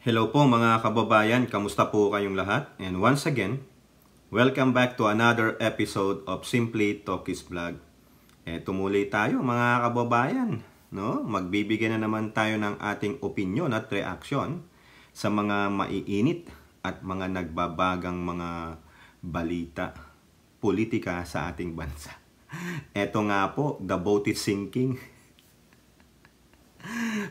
Hello po mga kababayan, kamusta po kayong lahat? And once again, welcome back to another episode of Simply Talkies Vlog. Tumuli tayo mga kababayan, no? Magbibigay na naman tayo ng ating opinion at reaksyon sa mga maiinit at mga nagbabagang mga balita, politika sa ating bansa. Ito nga po, the boat is sinking.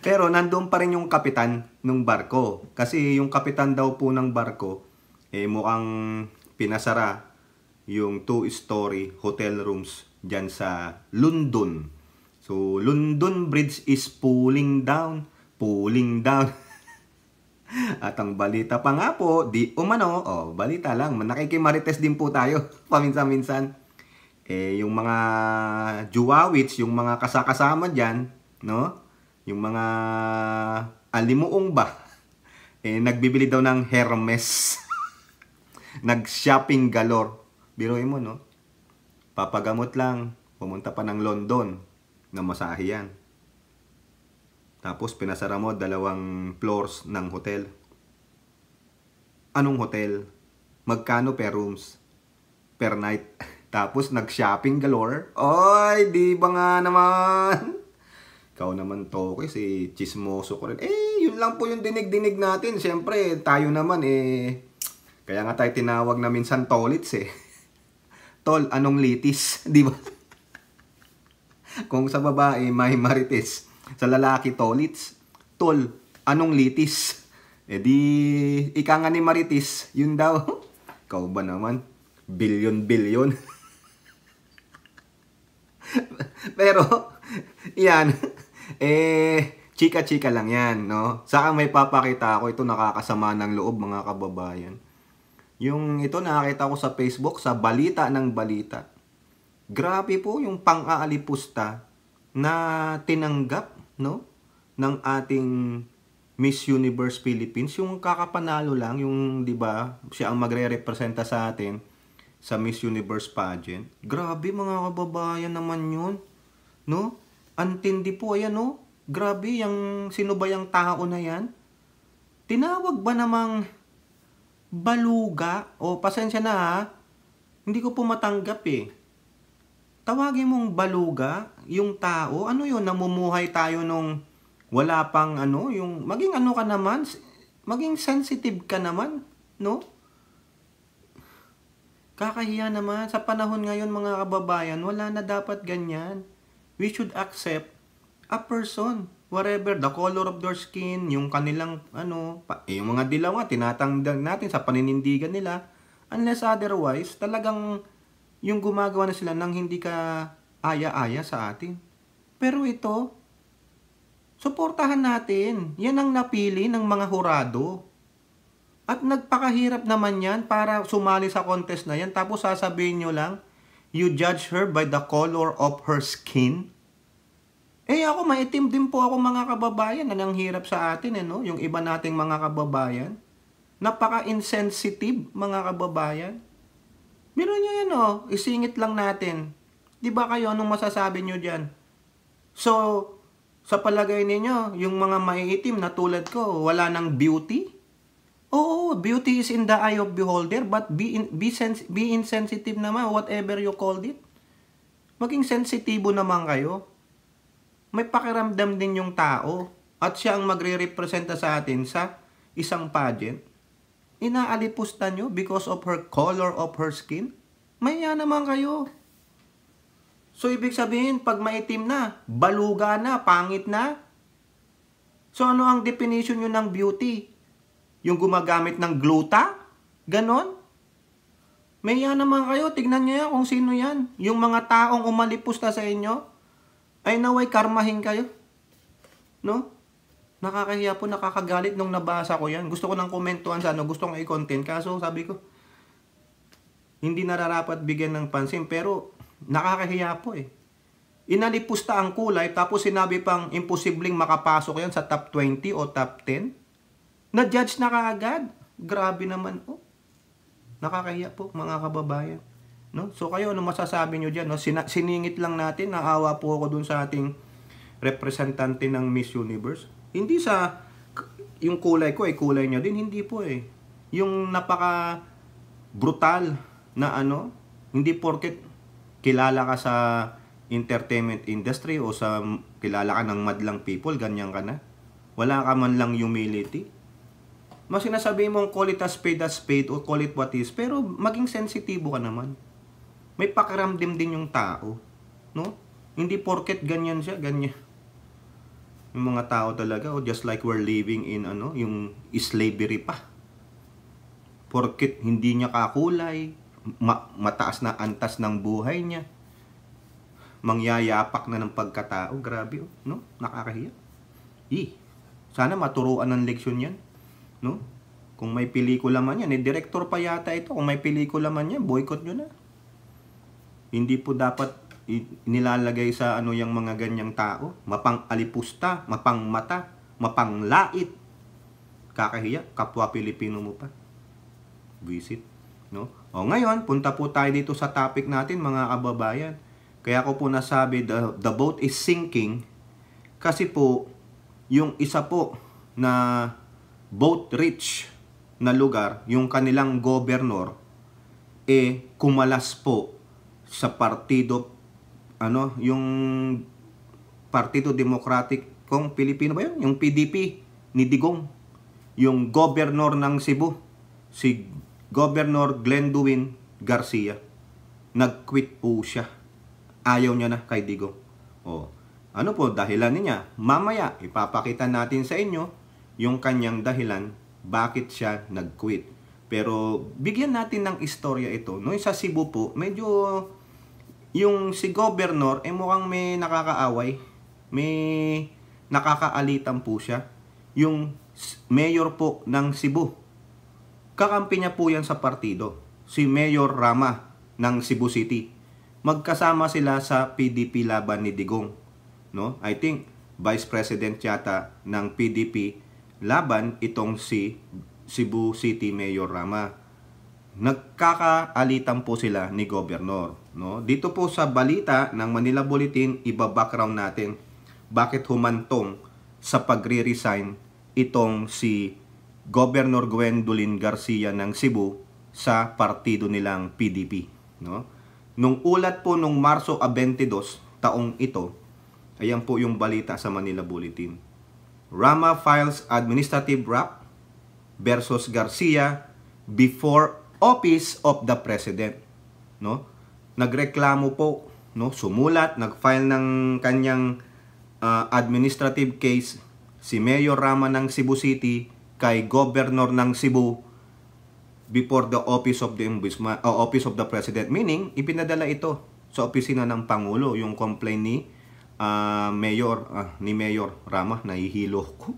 Pero nandun pa rin yung kapitan ng barko. Kasi yung kapitan daw po ng barko, mukhang pinasara yung 2-story hotel rooms dyan sa London. So, London Bridge is pulling down. At ang balita pa nga po, di umano, balita lang, nakikimarites din po tayo paminsan-minsan. Yung mga juwawits, yung mga kasakasama dyan, no? Yung mga alimuong ba, nagbibili daw ng Hermes. Nag-shopping galore. Biruin mo, no? Papagamot lang, pumunta pa ng London na masahe yan. Tapos pinasara mo 2 floors ng hotel. Anong hotel? Magkano per rooms? Per night? Tapos nag-shopping galore? Oy, di ba nga naman? Ikaw naman to kasi chismoso ko rin. Yun lang po yung dinig-dinig natin. Siyempre, tayo naman kaya nga tayo tinawag na minsan tolits Tol, anong litis? Di ba? Kung sa babae, may marites. Sa lalaki, tolits. Tol, anong litis? Di, ika nga ni maritis. Yun daw. Ikaw ba naman? Bilyon. Pero, yan. Chika-chika lang yan, no? Saka may papakita ako, ito nakakasama ng loob mga kababayan. Yung ito nakakita ko sa Facebook, sa balita ng balita. Grabe po yung pang-aalipusta na tinanggap, no? Ng ating Miss Universe Philippines. Yung kakapanalo lang, yung, di ba, siya ang magre-representa sa atin sa Miss Universe pageant. Grabe mga kababayan naman yun, no? Antindi po, ayan no? Grabe, yung sino ba yung tao na yan? Tinawag ba namang baluga? O pasensya na ha, hindi ko po matanggap Tawagin mong baluga, yung tao, ano yun, namumuhay tayo nung wala pang ano, yung maging ano ka naman, maging sensitive ka naman, no? Kakahiya naman, sa panahon ngayon mga kababayan, wala na dapat ganyan. We should accept a person, whatever, the color of their skin, yung kanilang, yung mga dilaw nga, tinatanggal natin sa paninindigan nila. Unless otherwise, talagang yung gumagawa na sila nang hindi ka aya-aya sa atin. Pero ito, suportahan natin. Yan ang napili ng mga hurado. At nagpakahirap naman yan para sumali sa contest na yan. Tapos sasabihin nyo lang, you judge her by the color of her skin. Ako maitim din po ako mga kababayan. Ang hirap sa atin no? Yung iba nating mga kababayan. Napaka-insensitive mga kababayan. Meron nyo yan isingit lang natin. Di ba kayo anong masasabi nyo dyan? So, sa palagay ninyo, yung mga maiitim na tulad ko, wala nang beauty? Oo, beauty is in the eye of beholder, but be insensitive naman, whatever you called it. Maging sensitibo naman kayo. May pakiramdam din yung tao, at siya ang magre-representa sa atin sa isang pageant. Inaalipusta nyo because of her color of her skin? Maya naman kayo. So, ibig sabihin, pag maitim na, baluga na, pangit na. So, ano ang definition nyo ng beauty? Yung gumagamit ng gluta? Ganon? Maya naman kayo, tignan nyo yan kung sino yan. Yung mga taong umalipos na sa inyo, ay naway karmahin kayo. No? Nakakahiya po, nakakagalit nung nabasa ko yan. Gusto ko nang komentuhan sa gusto kong i-content. Kaso sabi ko, hindi nararapat bigyan ng pansin. Pero nakakahiya po Inalipusta ang kulay, tapos sinabi pang imposibleng makapasok yan sa top 20 o top 10. Na-judge na kaagad. Grabe naman po. Nakakahiya po mga kababayan. No? So kayo, ano masasabi nyo dyan? No? Siningit lang natin, naawa po ako dun sa ating representante ng Miss Universe. Hindi sa yung kulay ko ay kulay nyo din. Hindi po eh. Yung napaka brutal na ano, hindi porket kilala ka sa entertainment industry o sa kilala ka ng madlang people, ganyan ka na. Wala ka man lang humility. Mas sinasabi mong call it a spade o call it what is, pero maging sensitibo ka naman. May pakiramdam din yung tao, no? Hindi porket ganyan siya, ganyan. Yung mga tao talaga, just like we're living in ano, yung slavery pa. Porket hindi niya kakulay, mataas na antas ng buhay niya, mangyayapak na ng pagkatao, grabe, no? Nakakahiya. Sana maturuan ng leksyon yan, no? Kung may pelikula man yan, director pa yata ito, kung may pelikula man yan, boycott nyo na. Hindi po dapat nilalagay sa ano yung mga ganyang tao, mapang-alipusta, mapang-mata, mapang-lait. Kakahiya, kapwa Pilipino mo pa. Visit, no? O ngayon, punta po tayo dito sa topic natin, mga kababayan. Kaya ko po nasabi, the boat is sinking kasi po, yung isa po na boat rich na lugar, yung kanilang governor, kumalas po sa partido, ano, yung Partido Democratic kung Pilipino ba yun? Yung PDP ni Digong. Yung governor ng Cebu, si Governor Glenduin Garcia. Nag-quit po siya. Ayaw niya na kay Digong. Ano po dahilan niya? Mamaya ipapakita natin sa inyo yung kanyang dahilan bakit siya nag-quit. Pero bigyan natin ng istorya ito. No, sa Cebu po, medyo yung si governor mukhang may nakakaaway, may nakakaalitan po siya. Yung mayor po ng Cebu, kakampi niya po yan sa partido, si Mayor Rama ng Cebu City. Magkasama sila sa PDP laban ni Digong, no? I think Vice President yata ng PDP laban itong si Cebu City Mayor Rama. Nagkakaalitan po sila ni Governor, no? Dito po sa balita ng Manila Bulletin, iba-background natin bakit humantong sa pagre-resign itong si Governor Gwendolyn Garcia ng Cebu sa partido nilang PDP, no? Nung ulat po nung Marso 22 taong ito, ayan po yung balita sa Manila Bulletin. Rama files administrative rap versus Garcia before Office of the President, no? Nagreklamo po, no? Sumulat, nagfile ng kanyang administrative case si Mayor Rama ng Cebu City kay Governor ng Cebu before the Office of the President, meaning ipinadala ito sa opisina ng Pangulo yung complaint ni Mayor Rama. Nahihilo ko.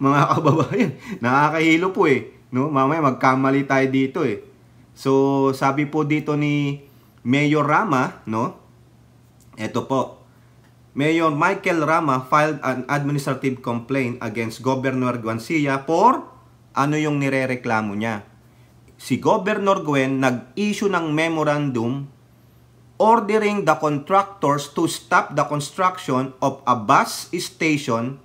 Mga kababayan, nakakahilo po no? Mamaya magkamali tayo dito So, sabi po dito ni Mayor Rama, no? Ito po. Mayor Michael Rama filed an administrative complaint against Governor Garcia for ano yung nirereklamo niya. Si Governor Gwen nag-issue ng memorandum ordering the contractors to stop the construction of a bus station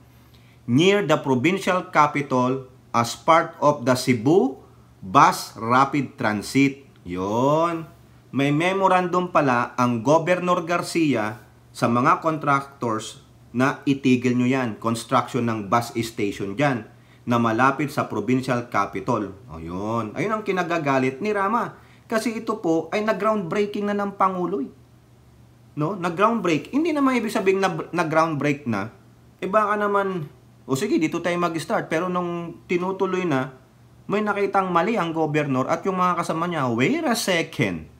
near the provincial capital as part of the Cebu Bus Rapid Transit. Yon. May memorandum pala ang Governor Garcia sa mga contractors na itigil nyo yan. Construction ng bus station dyan na malapit sa provincial capital. O yun. Ayun ang kinagagalit ni Rama. Kasi ito po ay nag-groundbreaking na ng Pangulo. No? Nag-groundbreak. Hindi naman ibig sabihin na nag-groundbreak na. Baka naman, sige, dito tayo mag-start. Pero nung tinutuloy na, may nakitang mali ang governor at yung mga kasama niya, wait a second.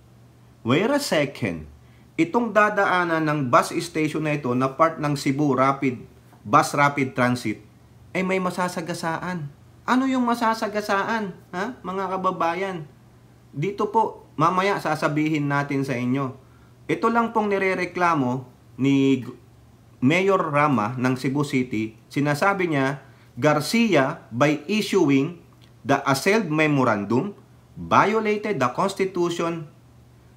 Itong dadaanan ng bus station na ito na part ng Cebu Bus Rapid Transit ay may masasagasaan. Ano yung masasagasaan, mga kababayan? Dito po, mamaya sasabihin natin sa inyo. Ito lang pong nirereklamo ni Mayor Rama ng Cebu City. Sinasabi niya, Garcia, by issuing the assailed memorandum, violated the Constitution,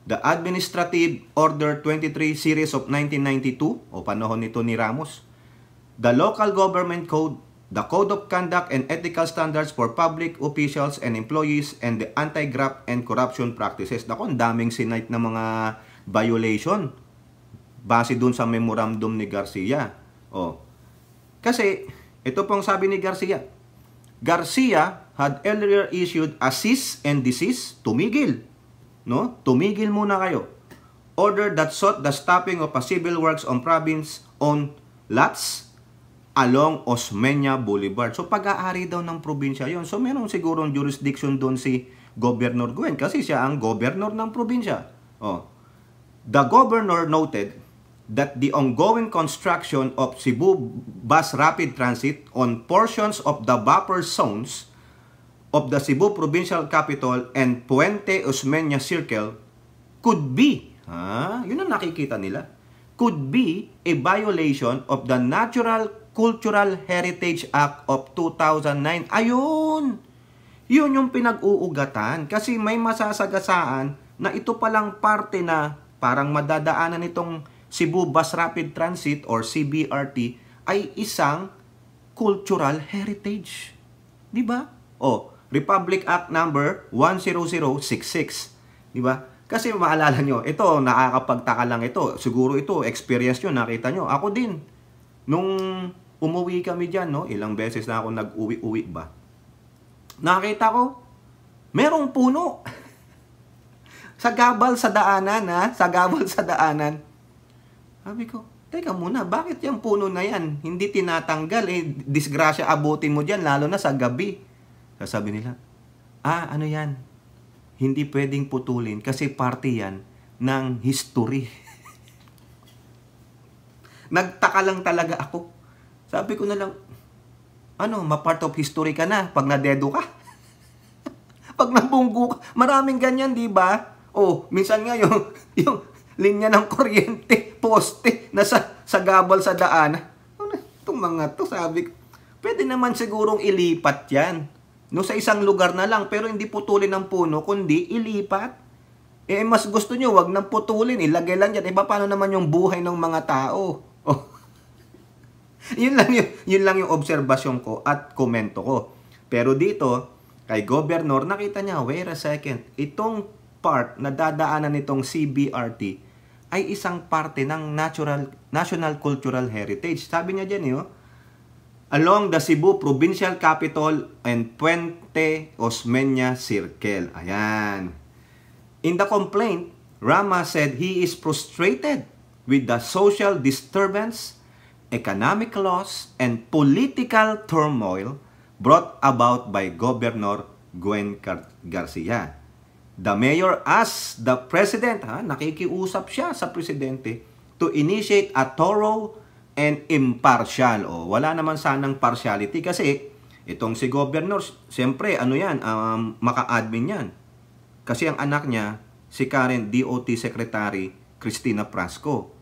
the Administrative Order 23 Series of 1992, o panahon nito ni Ramos, the Local Government Code, the Code of Conduct and Ethical Standards for Public Officials and Employees, and the Anti-Graft and Corruption Practices. Naku, ang daming sinite na mga violation base dun sa memorandum ni Garcia. Kasi, ito pong sabi ni Garcia. Garcia had earlier issued a cease and desist, tumigil. No? Tumigil muna kayo. Order that sought the stopping of a civil works on province-owned lots along Osmeña Boulevard. So, pag-aari daw ng probinsya yon. So, meron sigurong jurisdiction doon si Governor Guen kasi siya ang governor ng probinsya. The governor noted that the ongoing construction of Cebu Bus Rapid Transit on portions of the buffer zones of the Cebu Provincial Capital and Puente Osmeña Circle could be, yun ang nakikita nila, could be a violation of the Natural Cultural Heritage Act of 2009. Ayun! Yun yung pinag-uugatan kasi may masasagasaan na ito palang parte na parang madadaanan itong Cebu Bus Rapid Transit or CBRT ay isang cultural heritage. Di ba? Republic Act number 10066. Di ba? Kasi maalala nyo, ito, nakakapagtaka lang ito. Siguro ito, experience nyo, nakita nyo. Ako din. Nung umuwi kami dyan, no? Ilang beses na ako nag-uwi-uwi ba? Nakita ko, merong puno. Sa gabal sa daanan, Sa gabal sa daanan. Sabi ko, teka muna, bakit yung puno na yan? Hindi tinatanggal, disgrasya abutin mo dyan, lalo na sa gabi. Sasabi nila, ano yan? Hindi pwedeng putulin kasi parte yan ng history. Nagtaka lang talaga ako. Sabi ko na lang, ma-part of history ka na pag nadedo ka? Pag nabunggo ka, maraming ganyan, di ba? Minsan nga yung linya ng kuryente, poste, sa gabal sa daan. Itong mga to, sabi ko, pwede naman sigurong ilipat yan. No, sa isang lugar na lang, pero hindi putulin ng puno, kundi ilipat. Mas gusto nyo, wag nang putulin, ilagay lang dyan. Paano naman yung buhay ng mga tao? Yun lang yung obserbasyon ko at komento ko. Pero dito, kay Governor, nakita niya, wait a second, itong part na dadaanan nitong CBRT ay isang parte ng National Cultural Heritage. Sabi niya dyan, along the Cebu Provincial Capital and Puente Osmeña Circle. Ayan. In the complaint, Rama said he is frustrated with the social disturbance, economic loss, and political turmoil brought about by Governor Guen Garcia. The mayor asked the president, nakikiusap siya sa presidente, to initiate a thorough and impartial. Wala naman sanang partiality kasi itong si Governor, siyempre, maka-admin yan. Kasi ang anak niya, si current DOT Secretary Cristina Prasco.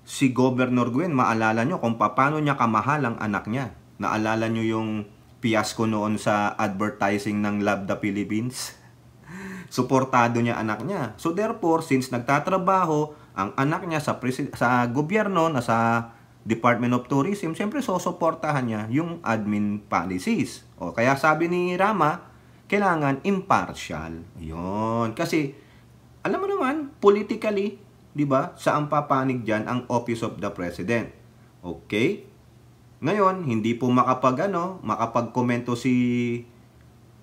Si Governor Guen, maalala nyo kung paano niya kamahal ang anak niya. Naalala nyo yung fiasco noon sa advertising ng Love the Philippines? Suportado niya anak niya. So therefore, since nagtatrabaho ang anak niya sa gobyerno, sa Department of Tourism, siyempre susuportahan niya yung admin policies. Kaya sabi ni Rama, kailangan impartial. Yun. Kasi, alam mo naman, politically, di ba, saan papanig dyan ang Office of the President. Okay? Ngayon, hindi po makapag-komento si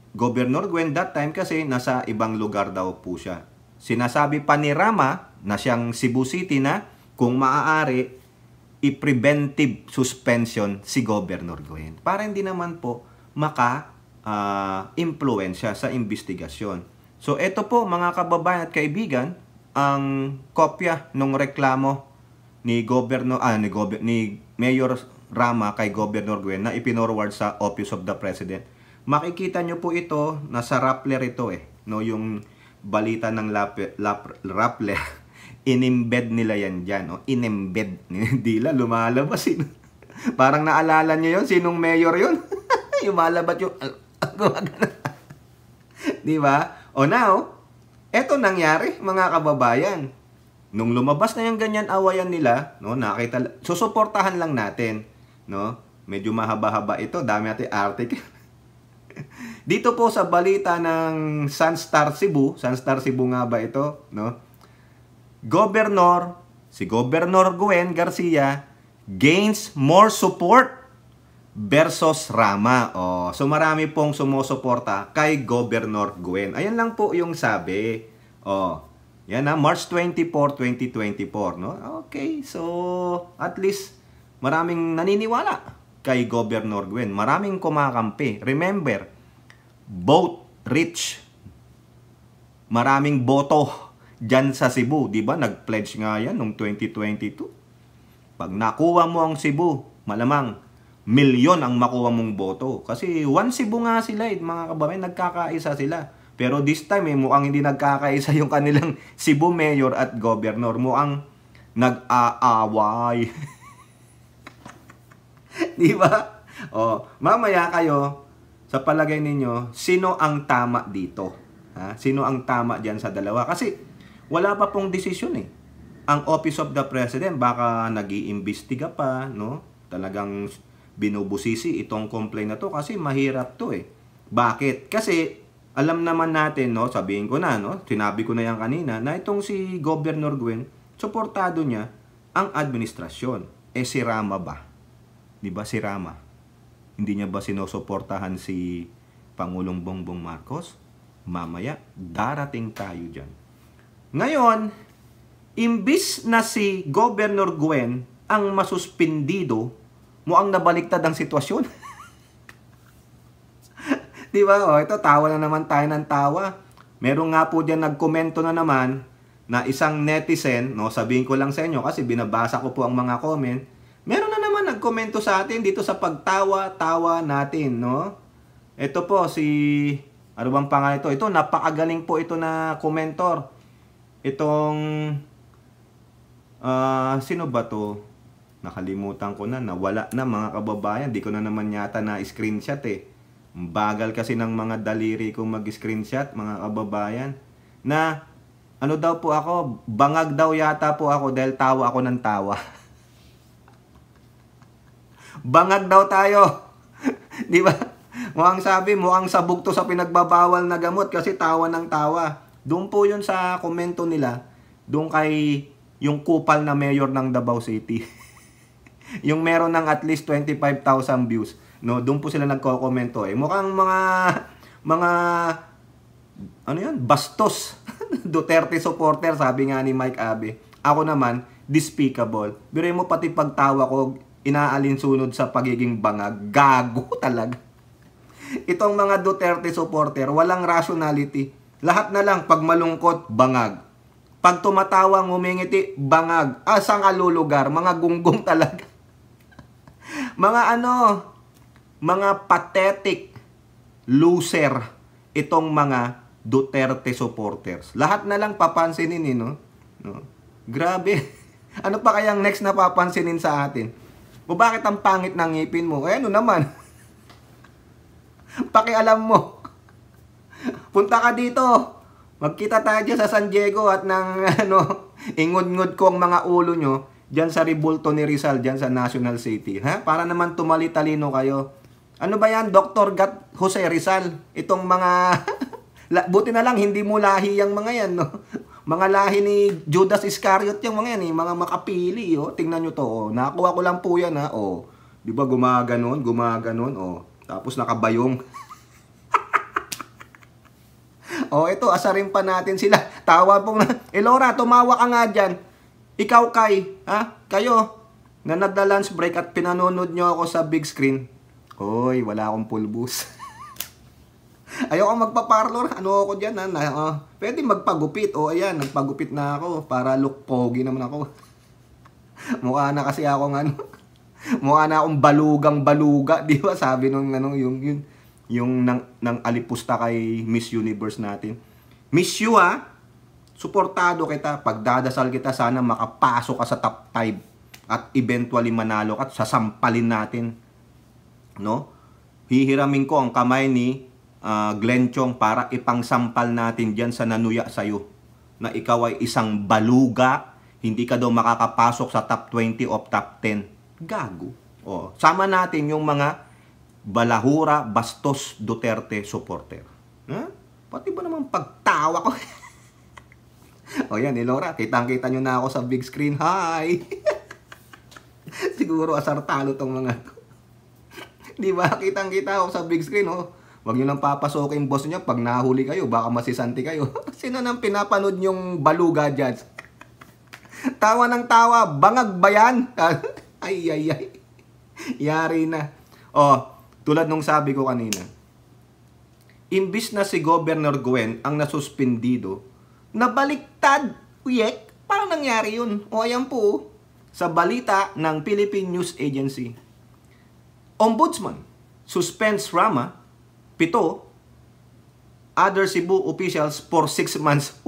Governor Guen that time kasi nasa ibang lugar daw po siya. Sinasabi pa ni Rama na siyang Cebu City na kung maaari, i-preventive suspension si Governor Guen para hindi naman po maka-impluensya sa investigasyon. So, ito po mga kababayan at kaibigan, ang kopya ng reklamo ni Mayor Rama kay Governor Guen na ipinorward sa Office of the President. Makikita nyo po ito, nasa Rappler ito yung balita ng Rappler. In-embed nila yan dyan. In-embed. Dila, lumalabas. Parang naalala nyo yun? Sinong mayor yun? Yung malabat yung... Di ba? Now, eto nangyari, mga kababayan. Nung lumabas na yung ganyan awayan nila, nakita, susuportahan lang natin, Medyo mahaba-haba ito. Dami natin article. Dito po sa balita ng Sunstar Cebu. Sunstar Cebu nga ba ito? No? Si Governor Gwen Garcia gains more support versus Rama. Oh, so marami pong sumusuporta kay Governor Gwen. Ayan lang po yung sabi. Oh, yan na, March 24, 2024. No? Okay, so at least maraming naniniwala kay Governor Gwen. Maraming kumakampi. Remember, vote rich. Maraming boto dyan sa Cebu. Diba? Nag-pledge nga yan noong 2022. Pag nakuha mo ang Cebu, malamang milyon ang makuha mong boto. Kasi one Cebu nga sila, mga kababayan, nagkakaisa sila. Pero this time, mukhang hindi nagkakaisa yung kanilang Cebu Mayor at Governor. Mukhang nag-aaway. Diba? O, mamaya kayo, sa palagay ninyo, sino ang tama dito? Ha? Sino ang tama dyan sa dalawa? Kasi wala pa pong desisyon eh. Ang Office of the President baka nag-iimbestiga pa, no? Talagang binubusisi itong complaint na to kasi mahirap to eh. Bakit? Kasi alam naman natin, no, sabihin ko na, no, sinabi ko na yan kanina, na itong si Governor Gwen, suportado niya ang administrasyon. Eh si Rama ba? Di ba si Rama? Hindi niya ba sinusuportahan si Pangulong Bongbong Marcos? Mamaya, darating tayo dyan. Ngayon, imbis na si Governor Gwen ang masuspindido, mukhang nabaliktad ang sitwasyon. Di ba? O, ito, tawa na naman tayo ng tawa. Meron nga po dyan nagkomento na naman na isang netizen, no, sabihin ko lang sa inyo kasi binabasa ko po ang mga comment. Meron na naman nagkomento sa atin dito sa pagtawa-tawa natin, no? Ito po si, ano bang pangalan ito? Ito, napakagaling po ito na komentor. Itong, sino ba to? Nakalimutan ko na, nawala na mga kababayan. Di ko na naman yata na screenshot eh. Bagal kasi ng mga daliri kong mag-screenshot, mga kababayan. Na, ano daw po ako, bangag daw yata po ako dahil tawa ako ng tawa. Bangag daw tayo. Di ba? Mukhang sabi, mukhang sabog to sa pinagbabawal na gamot kasi tawa ng tawa. Doon po yun sa komento nila, doon kay yung kupal na mayor ng Davao City. Yung meron ng at least 25,000 views. No, doon po sila nagko-komento eh. Mukhang mga ano 'yun? Bastos. Duterte supporter, sabi nga ni Mike Abe. Ako naman, despicable. Biruin mo pati pagtawa ko, inaalinsunod sa pagiging bangag. Gago talaga. Itong mga Duterte supporter, walang rationality. Lahat na lang pag malungkot, bangag. Pag tumatawa, ngumingiti, bangag. Saan ka lulugar? Mga gunggong talaga. Mga pathetic loser itong mga Duterte supporters. Lahat na lang papansinin eh, no? Grabe. Ano pa kayang next na papansinin sa atin? O bakit ang pangit ng ngipin mo? Eh ano naman? Pakialam mo. Punta ka dito. Magkita tayo dyan sa San Diego at ng ingod-ngod ko ang mga ulo nyo dyan sa Ribulto ni Rizal, dyan sa National City. Ha? Para naman tumali-talino kayo. Ano ba yan, Dr. Gat Jose Rizal? Itong mga... buti na lang, hindi mo lahi yung mga yan, no? Mga lahi ni Judas Iscariot yung mga yan, mga makapili, oh. Tingnan nyo to, oh. Nakakuha ko lang po yan, ha, oh. Di ba gumaganon, oh. Tapos nakabayong. Oh, ito, asarin pa natin sila. Tawa pong na, Laura, tumawa ka nga dyan. Ikaw, Kai, ha? Kayo, na nagda-lunch break at pinanonood nyo ako sa big screen. Hoy, wala akong pulbus. Ayoko magpa-parlor. Ano ako dyan, ha? Pwede magpagupit. O, ayan, nagpagupit na ako para look pogi naman ako. Mukha na kasi akong mukha na akong balugang-baluga, di ba? Sabi nung yung ng alipusta kay Miss Universe natin. Miss you, ha? Suportado kita. Pagdadasal kita, sana makapasok ka sa top 5 at eventually manalo ka at sasampalin natin. No? Hihiramin ko ang kamay ni Glenn Chong para ipangsampal natin dyan sa nanuya sa'yo na ikaw ay isang baluga, hindi ka daw makakapasok sa top 20 o top 10. Gago. O, sama natin yung mga balahura, bastos, Duterte supporter. Ha? Pati ba naman pagtawa ko? O yan, Laura, kitang-kita nyo na ako sa big screen. Hi! Siguro asar talo tong mga to. Di ba? Kitang-kita ako sa big screen, oh. Huwag nyo nang papasokin boss nyo pag nahuli kayo, baka masisanti kayo. Sino nang pinapanood yung baluga dyan? Tawa ng tawa, bangag ba yan? Ay, ay, ay. Yari na. Oh, tulad nung sabi ko kanina, imbis na si Governor Gwen ang nasuspindido, nabaliktad. Uyek, paano nangyari yun? O ayan po, sa balita ng Philippine News Agency. Ombudsman suspends Rama, 7 other Cebu officials for 6 months.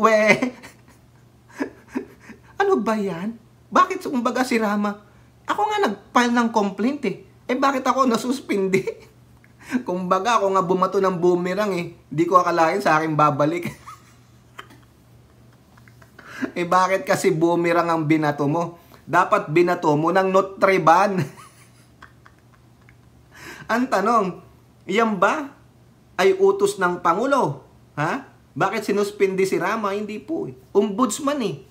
Ano ba yan? Bakit kumbaga si Rama? Ako nga nag-file ng complaint eh. Bakit ako nasuspindi? Kumbaga ako nga bumato ng boomerang eh. Di ko akalain sa akin babalik. Bakit kasi boomerang ang binato mo? Dapat binato mo ng Notre Ban. Ang tanong, yan ba ay utos ng Pangulo? Ha? Bakit sinuspindi si Rama? Hindi po eh. Ombudsman eh.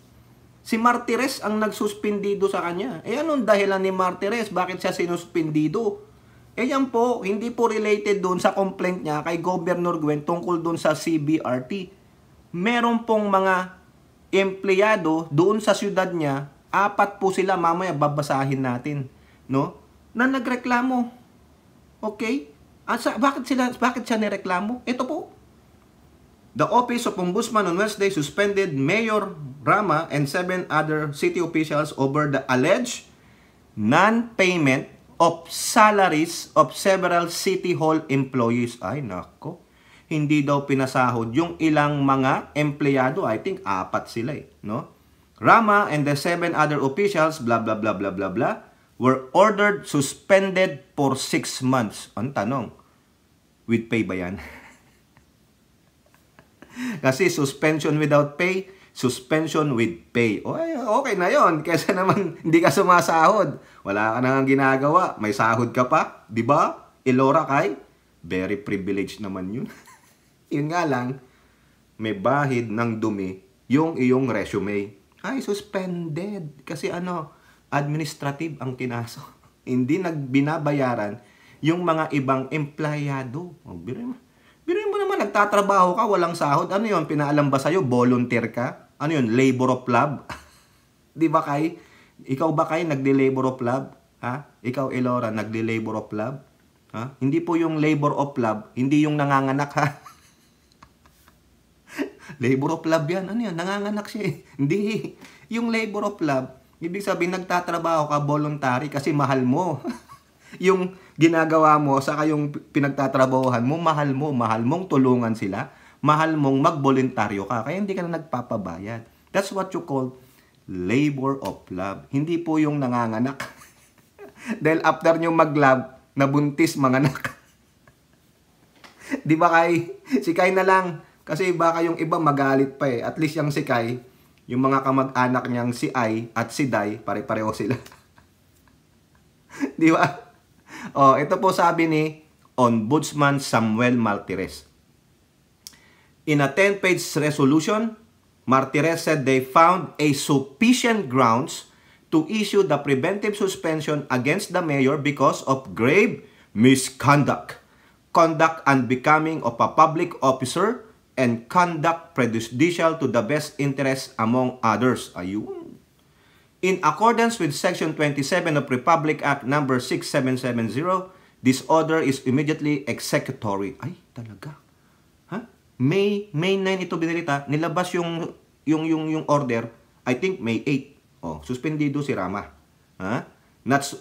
Si Martires ang nagsuspindido sa kanya. Anong dahilan ni Martires? Bakit siya sinuspindido? Yan po, hindi po related doon sa complaint niya kay Governor Gwen tungkol doon sa CBRT. Meron pong mga empleyado doon sa syudad niya, 4 po sila, mamaya babasahin natin, no? Na nagreklamo. Okay? Bakit siya nireklamo? Ito po. The Office of Ombudsman on Wednesday suspended Mayor Rama and 7 other city officials over the alleged non-payment of salaries of several City Hall employees. Ay, nako. Hindi daw pinasahod yung ilang mga empleyado. I think 4 sila eh, no? Rama and the 7 other officials, blah, blah, blah, blah, blah, blah, were ordered suspended for 6 months. Ang tanong, with pay ba yan? Kasi suspension without pay, suspension with pay. Okay na yon. Kesa naman hindi ka sumasahod. Wala ka nang ginagawa. May sahod ka pa. Di ba? Laura kay, very privileged naman yun. Yun nga lang, may bahid ng dumi yung iyong resume. Ay, suspended. Kasi administrative ang kinaso. Hindi nagbinabayaran yung mga ibang empleyado. Biruin mo naman, nagtatrabaho ka, walang sahod. Ano yun? Pinaalam ba sa'yo? Volunteer ka? Ano yun? Labor of love? Di ba kay? Ikaw ba kay nagde-labor of love? Ha? Ikaw, Elora, nagde-labor of love? Ha? Hindi po yung labor of love, hindi yung nanganganak, ha? Labor of love yan. Ano yan? Nanganganak siya eh. Hindi. Yung labor of love, ibig sabihin nagtatrabaho ka voluntary kasi mahal mo. Yung ginagawa mo, saka yung pinagtatrabahuhan mo, mahal mong tulungan sila, mahal mong magboluntaryo ka, kaya hindi ka na nagpapabayad. That's what you call labor of love. Hindi po yung nanganganak. Dahil after nyo mag-love, nabuntis manganak. Di ba kay? Si Kay na lang. Kasi baka yung iba magalit pa eh. At least yung si Kay, yung mga kamag-anak niyang si Ay at si Day, pare-pareho sila. Di ba? Ito po sabi ni Ombudsman Samuel Martires. In a 10-page resolution, Martires said they found a sufficient grounds to issue the preventive suspension against the mayor because of grave misconduct, conduct unbecoming of a public officer, and conduct prejudicial to the best interests among others. Ayun. In accordance with Section 27 of Republic Act No. 6770, this order is immediately executory. Ay, talaga. Ha? May 9 ito binilita. Nilabas yung order, I think May 8. Suspendido si Rama. Ha?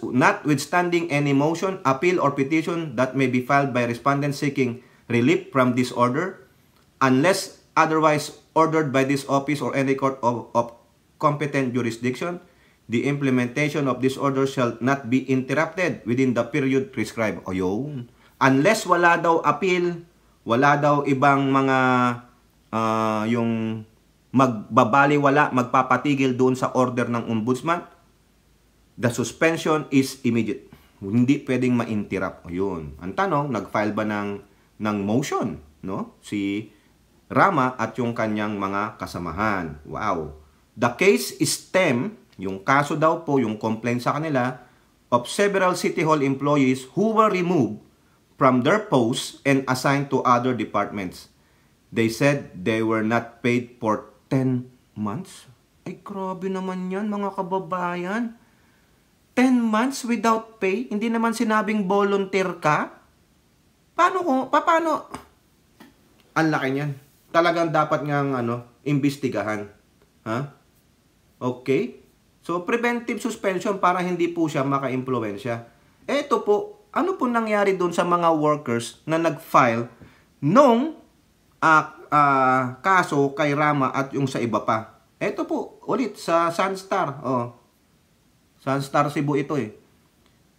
Notwithstanding any motion, appeal, or petition that may be filed by respondents seeking relief from this order, unless otherwise ordered by this office or any court of competent jurisdiction, the implementation of this order shall not be interrupted within the period prescribed. O yun. Unless wala daw appeal, wala daw ibang mga yung magbabaliwala, magpapatigil doon sa order ng ombudsman, the suspension is immediate. Hindi pwedeng ma-interrupt. Ayun. Ang tanong, nag-file ba ng motion, no? Si Rama at yung kanyang mga kasamahan. Wow. The case stem, yung kaso daw po, yung complaint sa kanila, of several City Hall employees who were removed from their posts and assigned to other departments. They said they were not paid for 10 months. Ay, grabe naman yan, mga kababayan. 10 months without pay? Hindi naman sinabing volunteer ka? Paano? Ang laki niyan. Talagang dapat ngang imbestigahan. Ha? Okay? So, preventive suspension para hindi po siya maka-impluwensya. Eto po, ano po nangyari doon sa mga workers na nag-file nung kaso kay Rama at yung sa iba pa? Eto po, ulit sa Sunstar. Sunstar Cebu ito eh.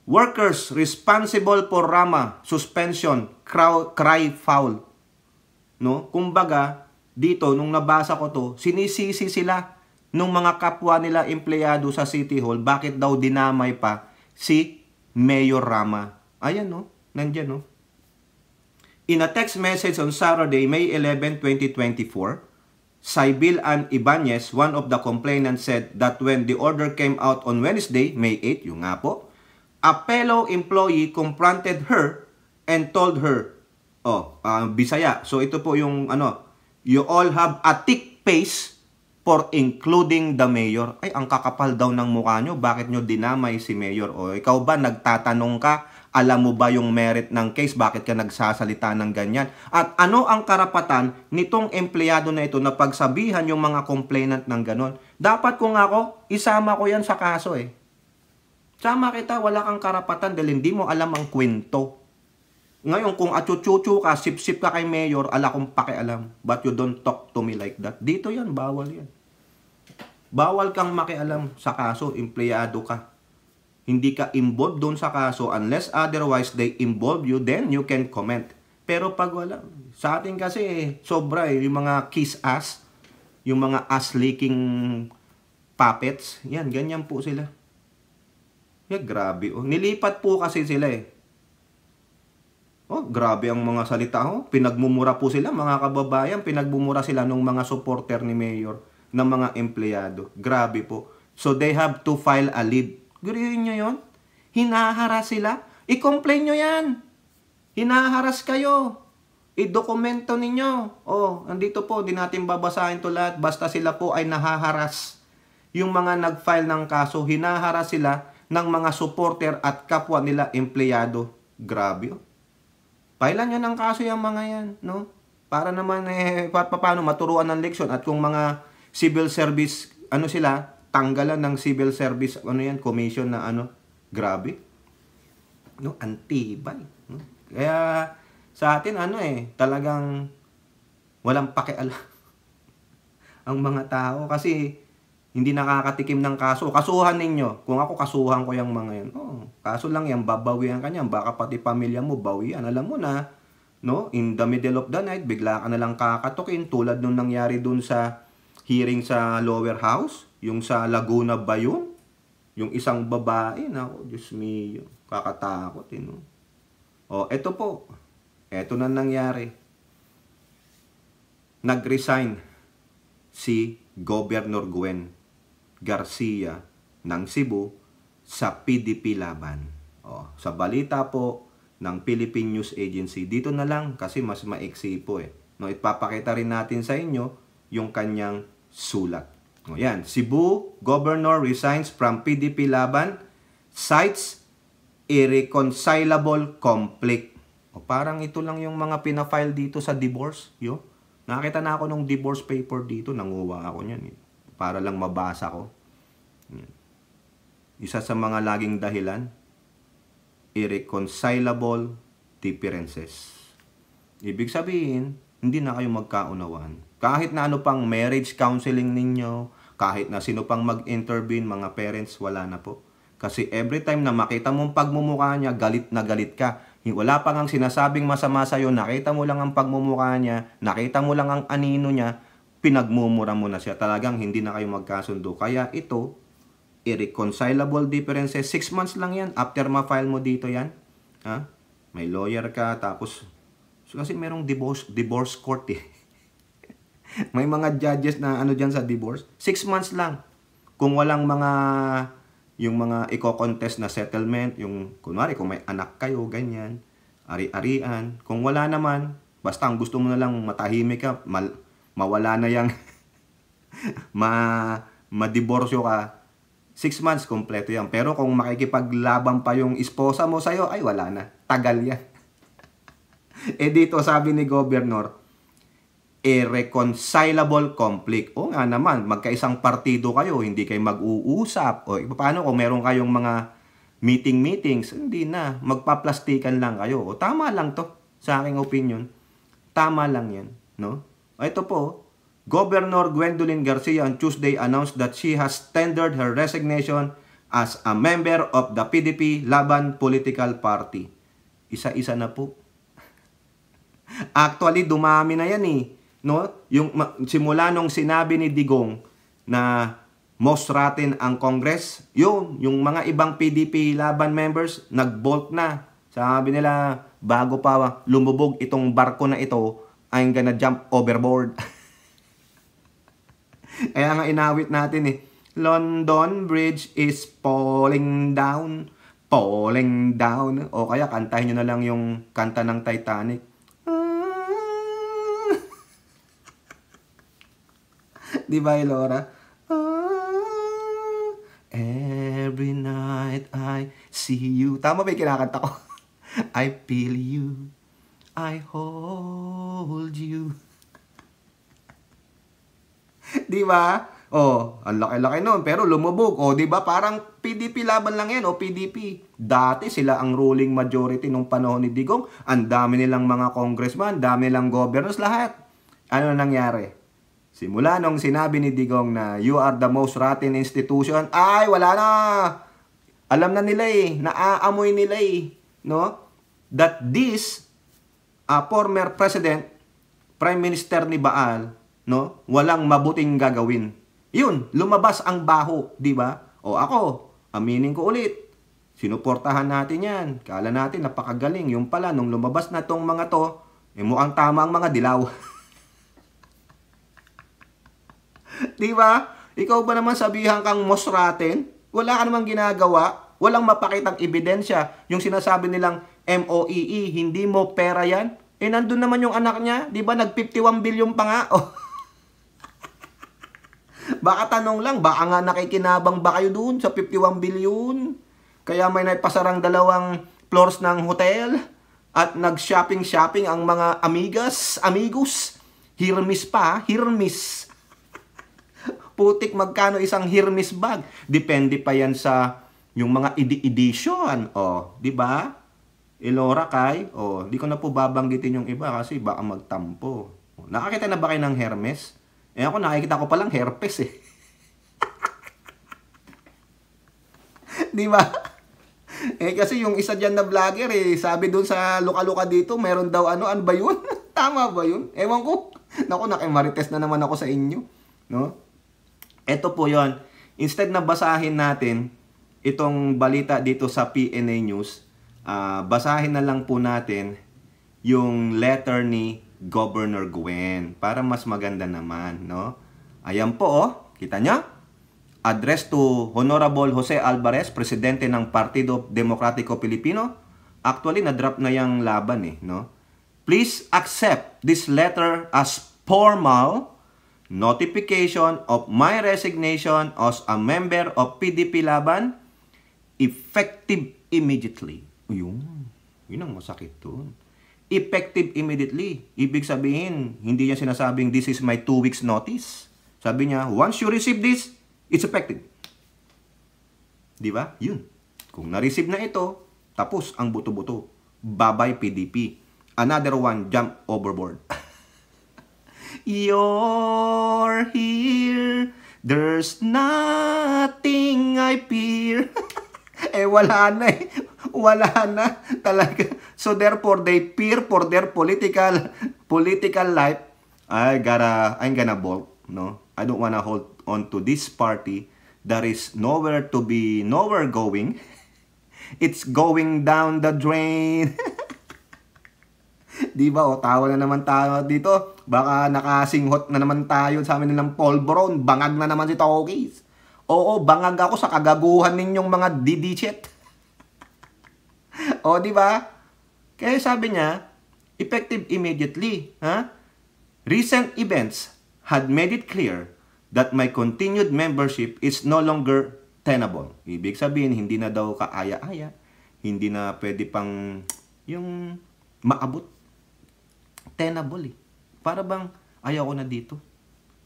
Workers responsible for Rama suspension cry foul. No? Kumbaga, dito nung nabasa ko to, sinisisi sila nung mga kapwa nila empleyado sa City Hall, bakit daw dinamay pa si Mayor Rama. Ayan no, nandiyan no. In a text message on Saturday, May 11, 2024, Sybil Ann Ibanez, one of the complainants, said that when the order came out on Wednesday, May 8, yung nga po, a fellow employee confronted her and told her, Bisaya. So ito po yung you all have a thick face for including the mayor. Ay, ang kakapal daw ng mukha nyo. Bakit nyo dinamay si mayor? O ikaw ba, nagtatanong ka? Alam mo ba yung merit ng case? Bakit ka nagsasalita ng ganyan? At ano ang karapatan nitong empleyado na ito na pagsabihan yung mga complainant ng ganon? Dapat kung ako, isama ko yan sa kaso eh. Sama kita, wala kang karapatan dahil hindi mo alam ang kwento. Ngayon, kung atsutsutsu ka, sip-sip ka kay mayor, ala kong pakialam. But you don't talk to me like that. Dito yan, bawal yan. Bawal kang makialam sa kaso, empleyado ka. Hindi ka involved doon sa kaso unless otherwise they involve you, then you can comment. Pero pag wala, sa atin kasi sobra eh, yung mga kiss ass, yung mga ass-licking puppets, yan, ganyan po sila. Yeah, grabe oh. Nilipat po kasi sila eh. Oh, grabe ang mga salita oh. Pinagmumura po sila, mga kababayan, pinagmumura sila ng mga supporter ni Mayor, ng mga empleyado. Grabe po. So they have to file a leave. Gurihin nyo yun? Hinaharas sila? I-complain nyo yan. Hinaharas kayo. I-dokumento ninyo. Oh, andito po, di natin babasahin to lahat. Basta sila po ay nahaharas. Yung mga nag-file ng kaso, hinaharas sila ng mga supporter at kapwa nila empleyado. Grabe oh. Pailan nyo ng kaso yung mga yan, no? Para naman paano maturuan ng leksyon at kung mga civil service, sila, tanggalan ng civil service, commission na grabe. No, antibay. No? Kaya sa atin, talagang walang pakialam ang mga tao kasi hindi nakakatikim ng kaso. Kasuhan ninyo. Kung ako, kasuhan ko yung mga yan. Kaso lang yan, babawian ka niyan. Baka pati pamilya mo, bawian. Alam mo na, no? In the middle of the night, bigla ka na lang kakatukin. Tulad nung nangyari dun sa hearing sa lower house. Yung sa Laguna ba yun? Yung isang babae. Naku, Diyos me, kakatakot. No? Eto po. Eto na nangyari. Nag-resign si Governor Gwen Garcia ng Cebu sa PDP laban. Sa balita po ng Philippine News Agency, dito na lang kasi mas maiksi po eh. No, ipapakita rin natin sa inyo yung kanyang sulat. Yan, Cebu Governor resigns from PDP laban, cites irreconcilable conflict. Parang ito lang yung mga pinafile dito sa divorce. Nakita na ako nung divorce paper dito, nanguha ako niyan eh. Para lang mabasa ko. Isa sa mga laging dahilan, irreconcilable differences. Ibig sabihin, hindi na kayo magkaunawaan. Kahit na ano pang marriage counseling ninyo, kahit na sino pang mag-intervene, mga parents, wala na po. Kasi every time na makita mong pagmumukha niya, galit na galit ka. Wala pa ngang sinasabing masama sa'yo, nakita mo lang ang pagmumukha niya, nakita mo lang ang anino niya, pinagmumura mo na siya. Talagang hindi na kayo magkasundo. Kaya ito, irreconcilable differences, 6 months lang yan. After ma-file mo dito yan, ha? May lawyer ka, tapos, kasi merong divorce court eh. May mga judges na ano dyan sa divorce. 6 months lang. Kung walang yung mga i-contest na settlement, yung, kunwari, kung may anak kayo, ganyan, ari-arian. Kung wala naman, basta ang gusto mo na lang matahimik ka, mawala na yang, ma-diborsyo ka, 6 months, kompleto yan. Pero kung makikipaglaban pa yung esposa mo sa'yo, ay wala na. Tagal yan. Dito sabi ni Governor, irreconcilable conflict. O nga naman, magkaisang partido kayo, hindi kayo mag-uusap. O paano kung meron kayong mga meetings, hindi na. Magpaplastikan lang kayo. O tama lang to, sa aking opinion. Tama lang yan. No? O ito po, Governor Gwendolyn Garcia on Tuesday announced that she has tendered her resignation as a member of the PDP Laban Political Party. Isa-isa na po. Actually, dumami na yan eh. No? Yung simula nung sinabi ni Digong na most rotten ang Congress, yung mga ibang PDP Laban members nag-bolt na. Sabi nila, bago pa lumubog itong barko na ito, I'm gonna jump overboard. Kaya nga inawit natin eh, London Bridge is falling down, falling down. O kaya kantahin nyo na lang yung kanta ng Titanic. Di ba, Elora? Every night I see you. Tama ba yung kinakanta ko? I feel you. I hold you. Di ba? Oh, ang laki-laki nun. Pero lumubog. Oh, di ba? Parang PDP laban lang yan. O PDP. Dati sila ang ruling majority nung panahon ni Digong. Ang dami nilang mga congressman, dami nilang governors, lahat. Ano nangyari? Simula nung sinabi ni Digong na you are the most rotten institution, ay wala na. Alam na nila eh, naaamoy nila eh, no? That this former president, prime minister ni Baal, no, walang mabuting gagawin. Yun, lumabas ang baho, di ba? O ako, aminin ko ulit. Sinuportahan natin yan. Kala natin napakagaling. Yung pala nung lumabas na tong mga to, mukhang tama ang mga dilaw. Di ba? Ikaw ba naman sabihan kang most rotten? Wala ka namang ginagawa. Walang mapakitang ebidensya. Yung sinasabi nilang MOEE, hindi mo pera yan. Nandun naman yung anak niya. Di ba? Nag-51 billion pa nga. Oh. Baka tanong lang, baka nga nakikinabang ba kayo dun sa 51 billion? Kaya may naipasarang 2 floors ng hotel at nag-shopping ang mga amigos. Hermes pa, Hermes. Putik, magkano isang Hermes bag? Depende pa yan sa yung mga edition. O, di ba? Elora kay, di ko na po babanggitin yung iba kasi baka magtampo. Nakakita na ba kayo ng Hermes? Ako nakikita ko palang herpes eh. Di ba? Kasi yung isa dyan na vlogger sabi dun sa luka-luka dito, meron daw ano ba yun? Tama ba yun? Ewan ko. Naku, nakimarites na naman ako sa inyo. No? Ito po yon. Instead na basahin natin itong balita dito sa PNA News, basahin na lang po natin yung letter ni Governor Gwen para mas maganda naman, no? Ayan po, kita nyo? Address to Honorable Jose Alvarez, presidente ng Partido Demokratiko Pilipino. Actually, na-drop na yung laban no? Please accept this letter as formal notification of my resignation as a member of PDP Laban, effective immediately. Yun ang masakit doon. Effective immediately. Ibig sabihin, hindi niya sinasabing this is my 2 weeks notice. Sabi niya, once you receive this, it's effective. Di ba? Yun. Kung na-receive na ito, tapos ang buto-buto. Bye-bye PDP. Another one, jump overboard. You're here, there's nothing I fear. Wala na Wala na talaga. So therefore, they fear for their political life. I'm gonna bolt, no? I don't wanna hold on to this party There is nowhere to be, nowhere going. It's going down the drain. Di ba? O, tawa na naman tayo dito. Baka nakasinghot na naman tayo sa amin nilang polvoron. Bangag na naman si Tokis. Oo, bangag ako sa kagaguhan ninyong mga didichet. O, di ba? Kaya sabi niya, effective immediately. Ha? Recent events had made it clear that my continued membership is no longer tenable. Ibig sabihin, hindi na daw kaaya-aya. Hindi na pwede pang yung maabot. Tenable eh. Para bang ayaw ko na dito.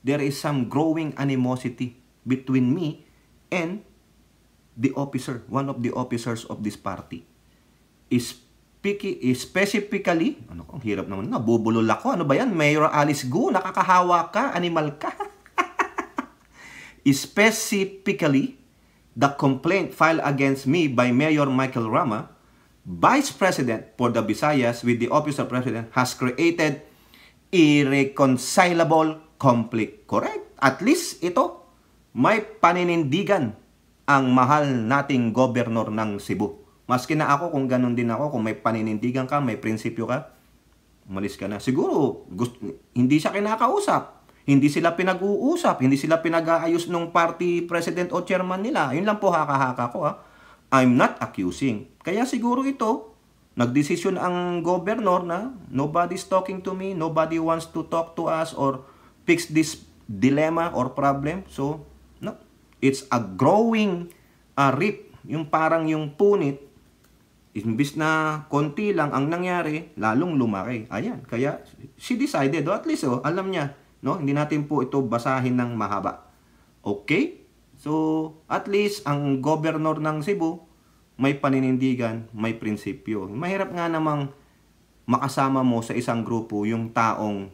There is some growing animosity between me and the officer, one of the officers of this party. Specifically, ano ko, ang hirap naman, nabubulol ako. Ano ba yan? Mayor Alice Gu, nakakahawa ka, animal ka. Specifically, the complaint filed against me by Mayor Michael Rama, Vice President for the Visayas with the Office of President, has created irreconcilable conflict. Correct? At least ito, may paninindigan ang mahal nating gobernador ng Cebu. Maski na ako, kung ganun din ako, kung may paninindigan ka, may prinsipyo ka, umalis ka na. Siguro, hindi siya kinakausap. Hindi sila pinag-uusap, hindi sila pinag-aayos ng party president o chairman nila. Yun lang po haka-haka ko ha. I'm not accusing. Kaya siguro ito, nagdesisyon ang governor na nobody's talking to me, nobody wants to talk to us or fix this dilemma or problem. So, no, it's a growing rip. Yung parang yung punit, imbis na konti lang ang nangyari, lalong lumaki. Ayan, kaya she decided, at least alam niya, no? Hindi natin po ito basahin ng mahaba. Okay? So, at least ang governor ng Cebu may paninindigan, may prinsipyo. Mahirap nga namang makasama mo sa isang grupo yung taong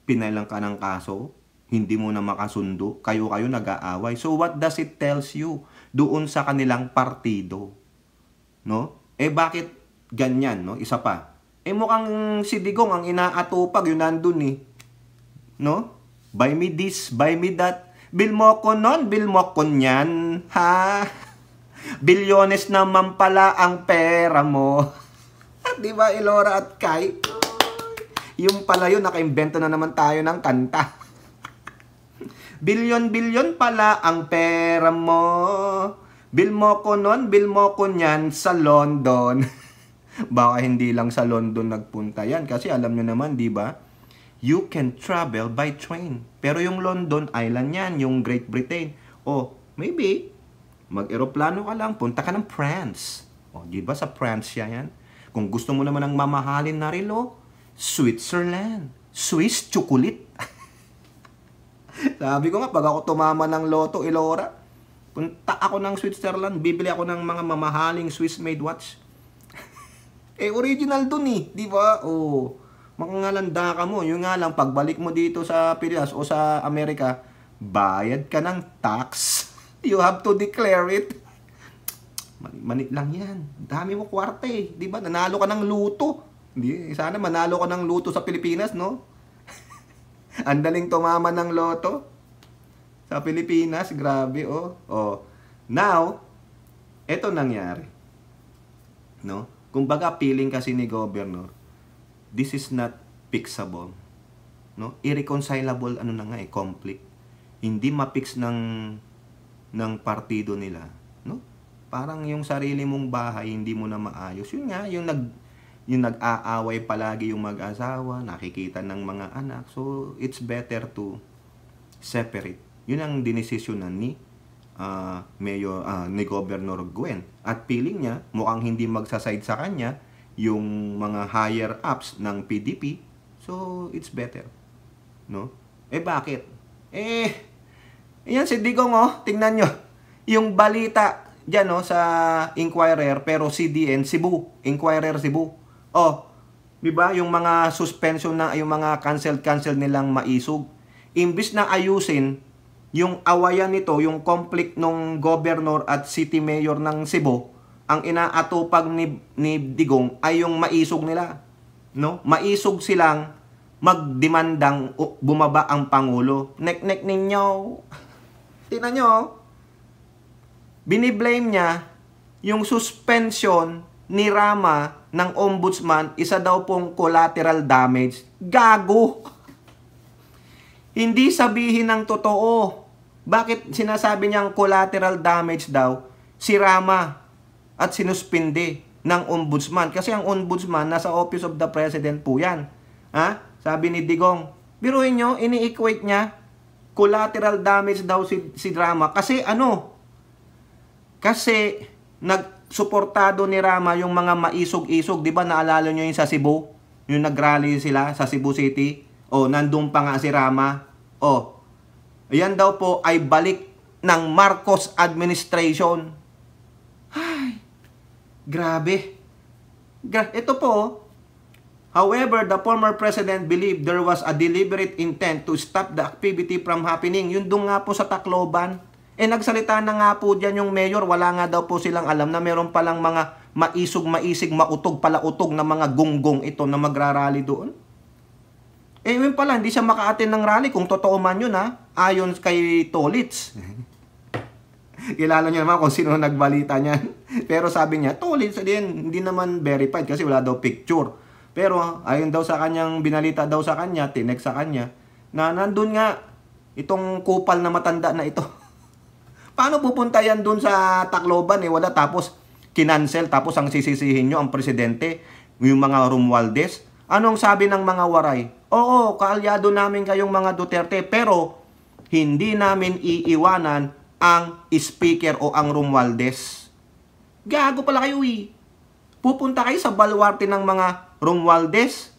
pinailang ka ng kaso, hindi mo na makasundo, kayo-kayo nag-aaway. So, what does it tells you doon sa kanilang partido? No? Bakit ganyan, no? Isa pa. Mukhang si Digong ang inaatupag, yun nandun eh. No? Buy me this, buy me that. Bill mo ko nun, bill mo ko nyan. Ha? Bilyones naman pala ang pera mo. Di ba, Elora at Kai? Yung pala yun, nakaimbento na naman tayo ng kanta. Bilyon pala ang pera mo. Bill mo ko nun, bill mo ko nyan sa London. Baka hindi lang sa London nagpunta yan. Kasi alam nyo naman, di ba? You can travel by train. Pero yung London Island yan, yung Great Britain. O, maybe, mag-aeroplano ka lang, punta ka ng France. O, di ba sa France yan? Kung gusto mo naman ng mamahalin na relo, Switzerland. Swiss chocolate. Sabi ko nga, pag ako tumama ng loto, Elora, punta ako ng Switzerland, bibili ako ng mga mamahaling Swiss-made watch. Original dun eh, di ba? O, makangalanda ka mo. Yung nga lang, pagbalik mo dito sa Pilipinas o sa Amerika, bayad ka ng tax. You have to declare it. Manit lang yan. Dami mo kwarte eh. Di ba? Nanalo ka ng luto. Sana manalo ka ng luto sa Pilipinas, no? Ang daling tumama ng loto sa Pilipinas. Grabe, oh. Oh. Now, eto nangyari. No? Kumbaga, feeling kasi ni Governor, this is not fixable. No? Irreconcilable, ano na nga eh, conflict. Hindi mapix ng partido nila. No? Parang yung sarili mong bahay, hindi mo na maayos. Yun nga, yung nag-aaway palagi yung mag-asawa, nakikita ng mga anak. So, it's better to separate. Yun ang dinesisyonan ni ni Governor Gwen. At feeling niya, mukhang hindi magsaside sa kanya yung mga higher ups ng PDP. So, it's better. No? Bakit? Yan si Digong, tingnan nyo. Yung balita dyan, sa Inquirer, pero CDN, Cebu. Inquirer, Cebu. Di ba? Yung mga suspension na, yung mga cancel nilang maisog. Imbis na ayusin yung awayan nito, yung conflict ng governor at city mayor ng Cebu, ang inaatupag ni Digong ay yung maisog nila. No? Maisog silang magdemandang bumaba ang Pangulo. Nek-nek ninyo. Tingnan nyo, biniblame niya yung suspension ni Rama ng ombudsman, isa daw pong collateral damage. Gago! Hindi sabihin ng totoo. Bakit sinasabi niyang collateral damage daw si Rama at sinuspindi ng ombudsman? Kasi ang ombudsman nasa Office of the President po yan. Ha? Sabi ni Digong. Biruin nyo, ini-equate niya collateral damage daw si Rama. Kasi ano? Kasi nagsuportado ni Rama yung mga maisog-isog. Di ba naalala nyo yung sa Cebu? Yung nag-rally sila sa Cebu City? O, nandun pa nga si Rama. O, yan daw po ay balik ng Marcos administration. Ay, grabe. Ito po, however, the former president believed there was a deliberate intent to stop the activity from happening. Yun doon nga po sa Tacloban. Nagsalita na nga po dyan yung mayor. Wala nga daw po silang alam na meron palang mga maisig, mautog, palautog na mga gunggong ito na magrarally doon. Yun pala, hindi siya maka-attend ng rally kung totoo man yun, ha? Ayon kay Tolitz. Kilala niyo naman kung sino nagbalita niyan. Pero sabi niya, Tolitz, hindi naman verified kasi wala daw picture. Pero ayon daw sa kanyang, binalita daw sa kanya, tinext sa kanya, na nandun nga itong kupal na matanda na ito. Paano pupunta yan dun sa Tacloban? Wala, tapos kinancel, tapos ang sisisihin nyo ang presidente, yung mga Romualdez. Anong sabi ng mga waray? Oo, kaalyado namin kayong mga Duterte, pero hindi namin iiwanan ang speaker o ang Romualdez. Gago pala kayo eh. Pupunta kayo sa baluarte ng mga Romualdez.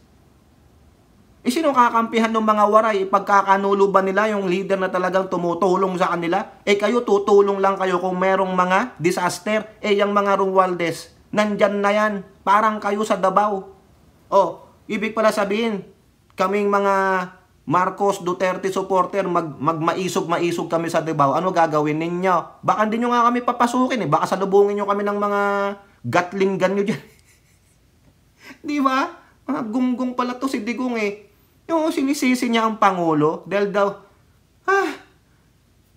Sino kakampihan ng mga waray? Pagkakanulo ba nila yung leader na talagang tumutulong sa kanila? Kayo tutulong lang kayo kung merong mga disaster. Yung mga Romualdez, nandyan na yan. Parang kayo sa Davao. Ibig pala sabihin, kaming mga Marcos Duterte supporter, maisog kami sa Davao. Ano gagawin ninyo? Baka hindi nyo nga kami papasukin. Baka salubungin nyo kami ng mga Gatling gun nyo dyan. Di ba? Mga gunggong pala to si Digong Yung sinisisi niya ang Pangulo dahil daw,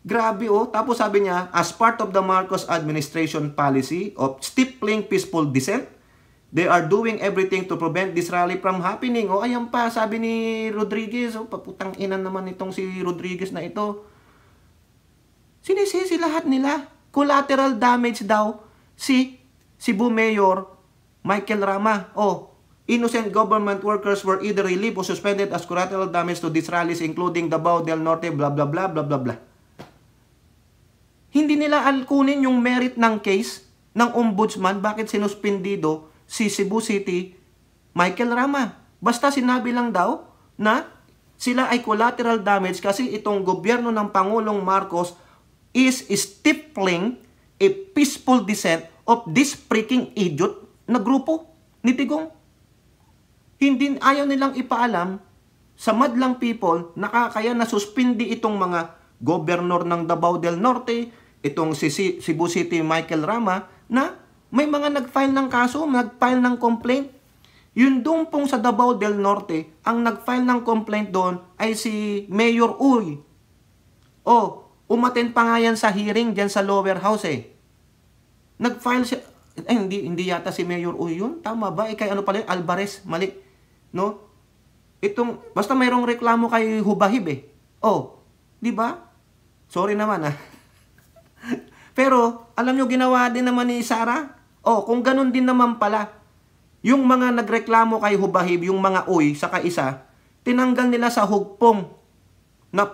grabe Tapos sabi niya, as part of the Marcos administration policy of stifling peaceful dissent, they are doing everything to prevent this rally from happening. Ayan pa, sabi ni Rodriguez. Paputang ina naman itong si Rodriguez na ito. Sinisisi lahat nila. Collateral damage daw si Cebu Mayor Michael Rama. Innocent government workers were either relieved or suspended as collateral damage to these rallies, including Davao del Norte, blah, blah, blah, blah, blah, blah. Hindi nila alkunin yung merit ng case ng ombudsman. Bakit sinuspindido si Cebu City Michael Rama? Basta sinabi lang daw na sila ay collateral damage kasi itong gobyerno ng Pangulong Marcos is stifling a peaceful dissent of this freaking idiot na grupo ni Digong. Hindi, ayaw nilang ipaalam sa madlang people na kaya nasuspindi itong mga gobernador ng Davao del Norte, itong si Cebu City Michael Rama, na may mga nag-file ng kaso, nag-file ng complaint. Yun doon pong sa Davao del Norte, ang nag-file ng complaint doon ay si Mayor Uy. Umattend pa nga yan sa hearing dyan sa lower house Nag-file siya, hindi yata si Mayor Uy yun. Tama ba? Kay ano pala, Alvarez, mali. No? Basta mayroong reklamo kay Hubahib di ba? Sorry naman Pero, alam nyo, ginawa din naman ni Sara. Kung ganun din naman pala, yung mga nagreklamo kay Hubahib, yung mga Uy, saka isa, tinanggal nila sa hugpong na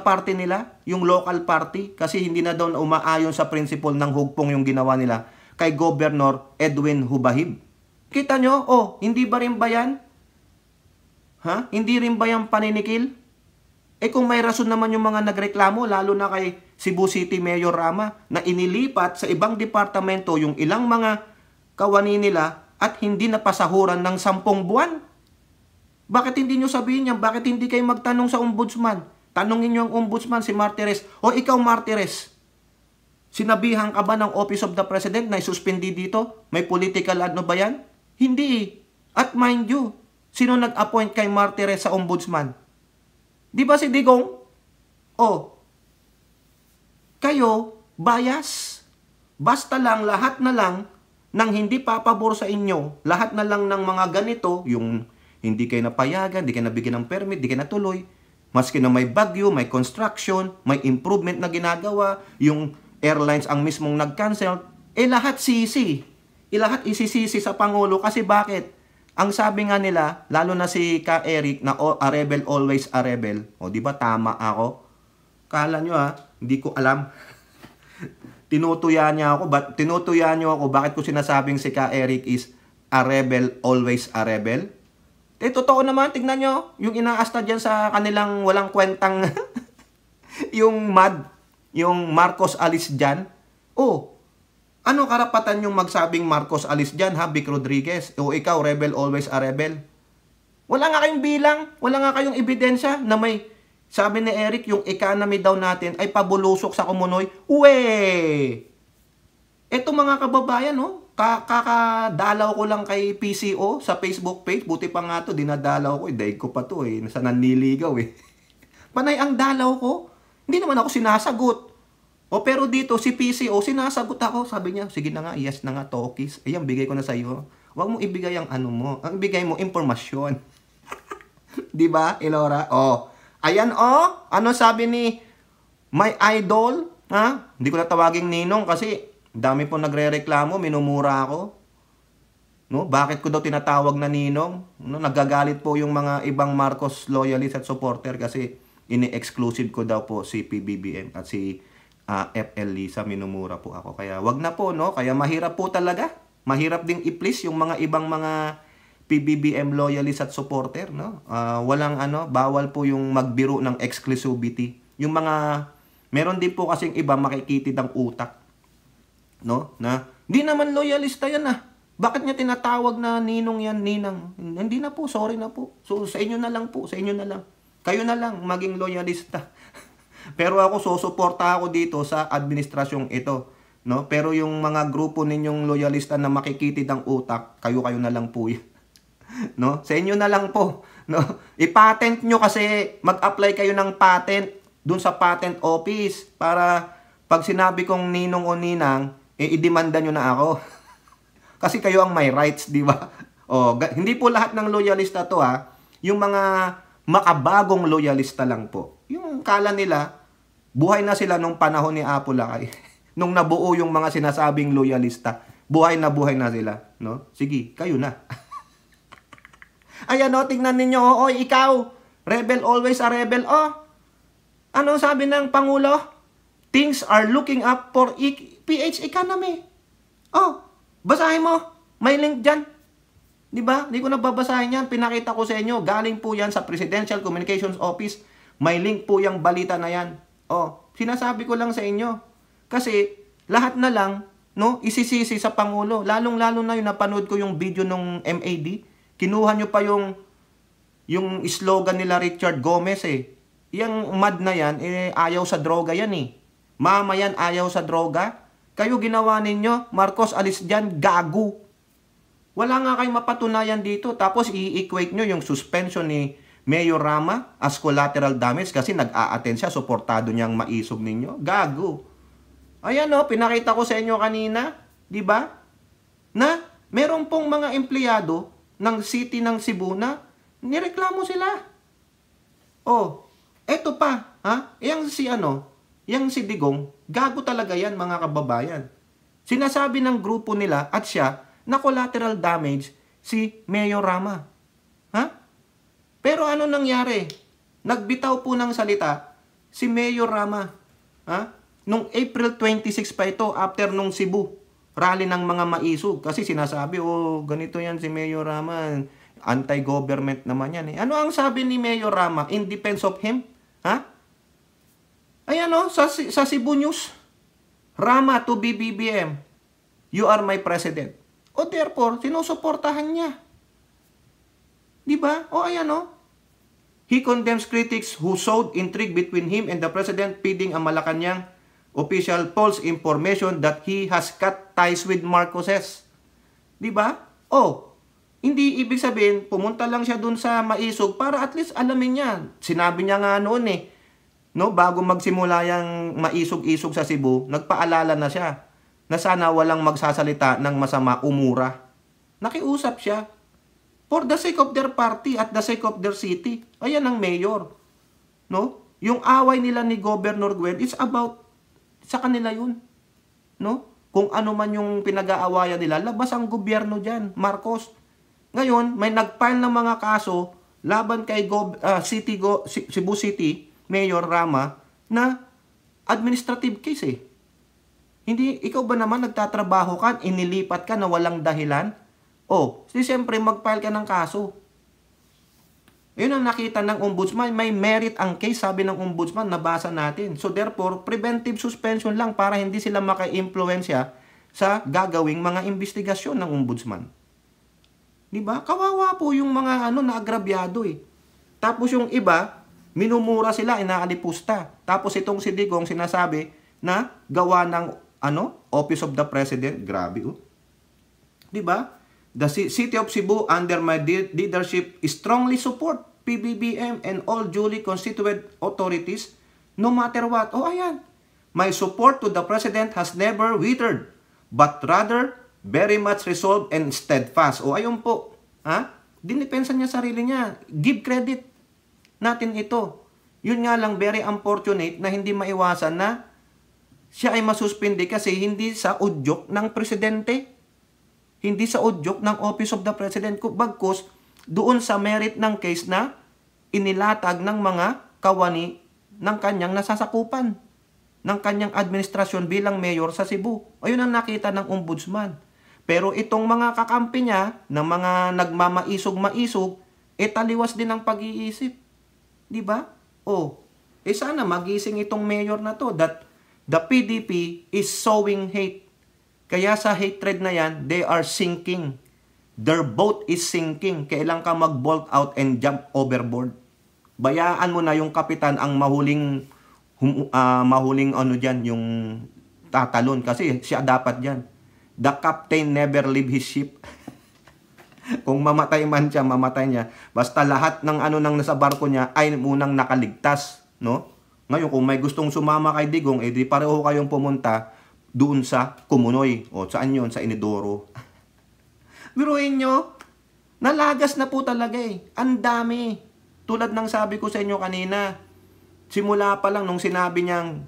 party nila, yung local party, kasi hindi na daw umaayon sa principle ng hugpong yung ginawa nila kay Governor Edwin Hubahib. Kita nyo? Hindi ba rin ba yan? Hindi rin ba yan paninikil? Kung may rason naman yung mga nagreklamo, lalo na kay Cebu City Mayor Rama, na inilipat sa ibang departamento yung ilang mga kawani nila at hindi napasahuran ng 10 buwan. Bakit hindi nyo sabihin yan? Bakit hindi kayo magtanong sa ombudsman? Tanongin nyo ang ombudsman, si Martires. Ikaw Martires, sinabihan ka ba ng Office of the President na isuspindi dito? May political ano ba yan? Hindi. At mind you, sino nag-appoint kay Martires sa ombudsman? Di ba si Digong? Kayo, bias. Basta lang, lahat na lang ng hindi papabor sa inyo, lahat na lang ng mga ganito, yung hindi kayo napayagan, hindi kayo nabigyan ng permit, hindi kayo natuloy, maski na may bagyo, may construction, may improvement na ginagawa, yung airlines ang mismong nag-cancel, lahat sisi. Lahat isisisi sa Pangulo kasi bakit? Ang sabi nga nila, lalo na si Ka Eric, na a rebel always a rebel. O, di ba tama ako? Kala nyo hindi ko alam. Tinutuya niyo ako, bakit ko sinasabing si Ka Eric is a rebel always a rebel? Totoo naman, tignan nyo, yung inaasta dyan sa kanilang walang kwentang, yung yung Marcos alis dyan. Ano karapatan yung magsabing Marcos alis dyan, Vic Rodriguez? O ikaw, rebel always a rebel? Wala nga kayong bilang, wala nga kayong ebidensya na may, sabi ni Eric, yung economy daw natin ay pabulusok sa kumunoy. Eto mga kababayan, kakadalaw ko lang kay PCO sa Facebook page. Buti pa nga to, dinadalaw ko. Daig ko pa to nasa nanliligaw Panay ang dalaw ko. Hindi naman ako sinasagot. Pero dito, si PCO, sinasagot ako. Sabi niya, sige na nga, yes na nga, talkies. Ayan, bigay ko na sa'yo. Huwag mo ibigay ang ano mo. Ang ibigay mo, informasyon. Diba, Elora? Ayan, ano sabi ni my idol? Hindi ko na tawaging Ninong kasi dami po nagre-reklamo, minumura ako. No? Bakit ko daw tinatawag na Ninong? No? Nagagalit po yung mga ibang Marcos loyalist at supporter kasi ini-exclusive ko daw po si PBBM at si FL Lisa, minumura po ako. Kaya wag na po, no? Kaya mahirap po talaga. Mahirap ding i-please yung mga ibang mga PBBM loyalist at supporter, no? Walang bawal po yung magbiro ng exclusivity. Yung mga, meron din po kasing iba makikitid ang utak, no? Na, hindi naman loyalista yan Bakit niya tinatawag na ninong yan, ninang? Hindi na po, sorry na po. So, sa inyo na lang po, sa inyo na lang. Kayo na lang maging loyalista. Pero ako, susuporta ako dito sa administrasyong ito, no? Pero yung mga grupo ninyong loyalista na makikitid ang utak, kayo na lang po yan. No? Sa inyo na lang po, no? I-patent nyo kasi mag-apply kayo ng patent dun sa patent office para pag sinabi kong ninong o ninang, i-demanda nyo na ako. Kasi kayo ang may rights, di ba? Hindi po lahat ng loyalista to yung mga makabagong loyalista lang po. Yung kala nila, buhay na sila nung panahon ni Apo Lakay. Nung nabuo yung mga sinasabing loyalista, buhay na sila, no? Sige, kayo na. Ayan tingnan ninyo, ikaw, rebel always a rebel. Ano sabi ng Pangulo? Things are looking up for PH economy. Basahin mo. May link dyan. Diba? Hindi ko na babasahin yan. Pinakita ko sa inyo. Galing po yan sa Presidential Communications Office. May link po yung balita na yan. Sinasabi ko lang sa inyo. Kasi lahat na lang, no, isisisi sa Pangulo. Lalong-lalo na yung napanood ko yung video ng MAD. Kinuha nyo pa yung slogan nila Richard Gomez Yang mad na yan, ayaw sa droga yan Mama yan, ayaw sa droga. Kayo ginawa ninyo, Marcos alis dyan, gago. Wala nga kayong mapatunayan dito. Tapos i-equate nyo yung suspension ni Mayor Rama as collateral damage kasi nag-a-attend siya, suportado niyang maisog ninyo. Gago. Ayan pinakita ko sa inyo kanina, di ba? Na meron pong mga empleyado ng City ng Cebu na nireklamo sila. Eto pa, yang si Digong, gago talaga yan mga kababayan. Sinasabi ng grupo nila at siya na collateral damage si Mayor Rama. Pero ano nangyari? Nagbitaw po ng salita si Mayor Rama. Nung April 26 pa ito, after nung Cebu, rally ng mga maisog. Kasi sinasabi, ganito yan si Mayor Rama, anti-government naman yan Ano ang sabi ni Mayor Rama in defense of him? Ayan sa Cebu News, Rama to BBBM, you are my president. Therefore, sinusuportahan niya. Diba? Ayan He condemns critics who sowed intrigue between him and the president, feeding ang Malacanang official false information that he has cut ties with Marcoses. Diba? Hindi ibig sabihin, pumunta lang siya dun sa maisog para at least alamin niya. Sinabi niya nga noon no, bago magsimula yung maisog-isog sa Cebu, nagpaalala na siya na sana walang magsasalita ng masama, umura. Nakiusap siya. For the sake of their party at the sake of their city. Ayan ang mayor. No? Yung away nila ni Governor Gwen, it's about sa kanila yun. No? Kung ano man yung pinag-aawayan nila, labas ang gobyerno dyan, Marcos. Ngayon, may nag-file ng mga kaso laban kay Cebu City Mayor Rama na administrative case eh. Hindi, ikaw ba naman nagtatrabaho ka, inilipat ka na walang dahilan? O, siyempre mag-file ka ng kaso. Yun ang nakita ng ombudsman, may merit ang case, sabi ng ombudsman, nabasa natin. So therefore, preventive suspension lang para hindi sila maka-impluensya sa gagawing mga investigasyon ng ombudsman. Diba? Kawawa po yung mga na agrabyado eh. Tapos yung iba, minumura sila, inaalipusta. Tapos itong si Digong sinasabi na gawa ng Office of the President. Grabe oh. Diba? The City of Cebu under my leadership strongly support PBBM and all duly constituted authorities no matter what. Oh ayan. My support to the President has never withered but rather very much resolved and steadfast. O ayun po, dinipensa niya sarili niya. Give credit natin ito. Yun nga lang, very unfortunate na hindi maiwasan na siya ay masuspindi kasi hindi sa udyok ng presidente. Hindi sa udyok ng Office of the President. Bagkus, doon sa merit ng case na inilatag ng mga kawani ng kanyang nasasakupan, ng kanyang administrasyon bilang mayor sa Cebu. Ayun ang nakita ng ombudsman. Pero itong mga kakampi niya, ng mga nagmamaisog-maisog, taliwas din ang pag-iisip. Diba? Sana magising itong mayor na to that the PDP is sowing hate. Kaya sa hatred na yan, they are sinking. Their boat is sinking. Kailan ka mag-bolt out and jump overboard. Bayaan mo na yung kapitan ang mahuling yung tatalon. Kasi siya dapat dyan. The captain never leave his ship. Kung mamatay man siya, mamatay niya. Basta lahat ng nang nasa barko niya ay munang nakaligtas. No? Ngayon, kung may gustong sumama kay Digong, di pareho kayong pumunta doon sa Kumunoy. O, saan yun? Sa Inidoro. Biruin nyo, nalagas na po talaga eh. Ang dami. Tulad ng sabi ko sa inyo kanina, simula pa lang nung sinabi niyang